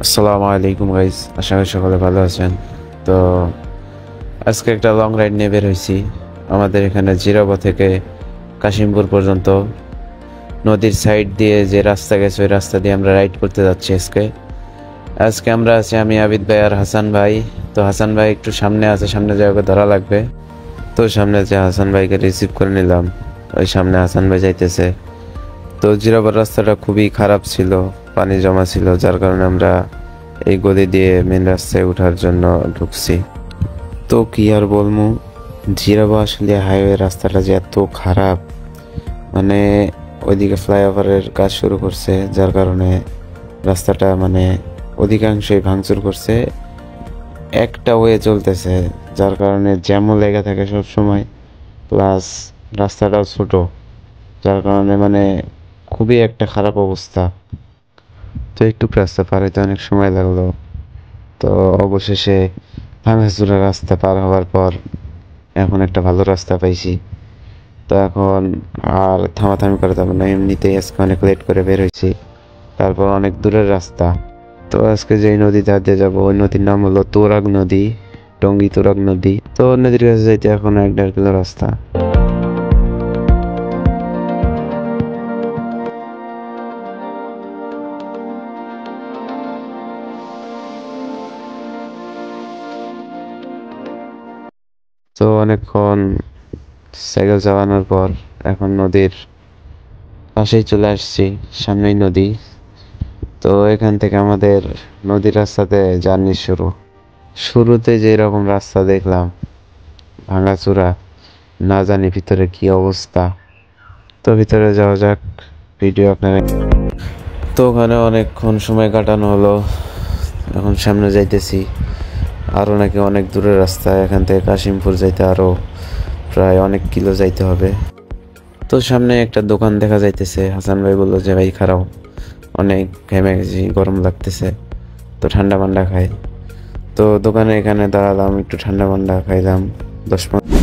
আসসালামু আলাইকুম গাইস, আশা করি সকলে ভালো আছেন। তো আজকে একটা লং রাইড নিয়ে বের হয়েছি। আমাদের এখানে জিরাবো থেকে কাশিমপুর পর্যন্ত নদীর সাইড দিয়ে যে রাস্তা গেছে ওই রাস্তা দিয়ে আমরা রাইড করতে যাচ্ছি। আজকে আমরা আছি আমি, আবিদ ভাই আর হাসান ভাই। তো হাসান ভাই একটু সামনে আছে, সামনে যাওয়াকে ধরা লাগবে। তো সামনে যে হাসান ভাইকে রিসিভ করে নিলাম, ওই সামনে হাসান ভাই যাইতেছে। তো জিরাবার রাস্তাটা খুবই খারাপ ছিল, পানি জমা ছিল, যার কারণে আমরা এই গলি দিয়ে মেন রাস্তায় ওঠার জন্য ঢুকছি। তো কি আর বলবো, জিরাবা আসলে হাইওয়ে রাস্তাটা যে এত খারাপ, মানে ওইদিকে ফ্লাইওভারের কাজ শুরু করছে, যার কারণে রাস্তাটা অধিকাংশই ভাঙচুর করছে। একটা ওয়ে চলতেছে, যার কারণে জ্যামও লেগে থাকে সব সময়, প্লাস রাস্তাটাও ছোট, যার কারণে খুবই একটা খারাপ অবস্থা। তো একটু রাস্তা পার হইতে অনেক সময় লাগলো। তো অবশেষে ভাঙাচোরা রাস্তা পার হওয়ার পর এখন একটা ভালো রাস্তা পাইছি। তো এখন আর থামাথামি করে যাবো না, এমনিতেই আজকে অনেক লেট করে বের হয়েছি, তারপর অনেক দূরের রাস্তা। তো আজকে যেই নদীতে দিয়ে যাবো ওই নদীর নাম হলো তুরাগ নদী, টঙ্গী তুরাগ নদী। তো নদীর কাছে যাইতে এখন 1-1.5 কিলো রাস্তা। তো অনেকক্ষণ সাইকেল চালানোর পর এখন নদীর পাশেই চলে আসছি, সামনেই নদী। তো এখান থেকে আমাদের নদীর রাস্তাতে জার্নি শুরুতে যে রকম রাস্তা দেখলাম ভাঙাচোরা, না জানি ভিতরে কি অবস্থা। তো ভিতরে যাওয়া যাক, ভিডিও আপনারা। তো ওখানে অনেকক্ষণ সময় কাটানো হলো, এখন সামনে যাইতেছি। আরও নাকি অনেক দূরের রাস্তা, এখান থেকে কাশিমপুর যাইতে আরও প্রায় অনেক কিলো যাইতে হবে। তো সামনে একটা দোকান দেখা যাইতেছে, হাসান ভাই বললো যে ভাই খারাপ, অনেক ঘেমে গেছি, গরম লাগতেছে, তো ঠান্ডা মান্ডা খাই। তো দোকানে এখানে দাঁড়ালাম, একটু ঠান্ডা মান্ডা খাইলাম 10-15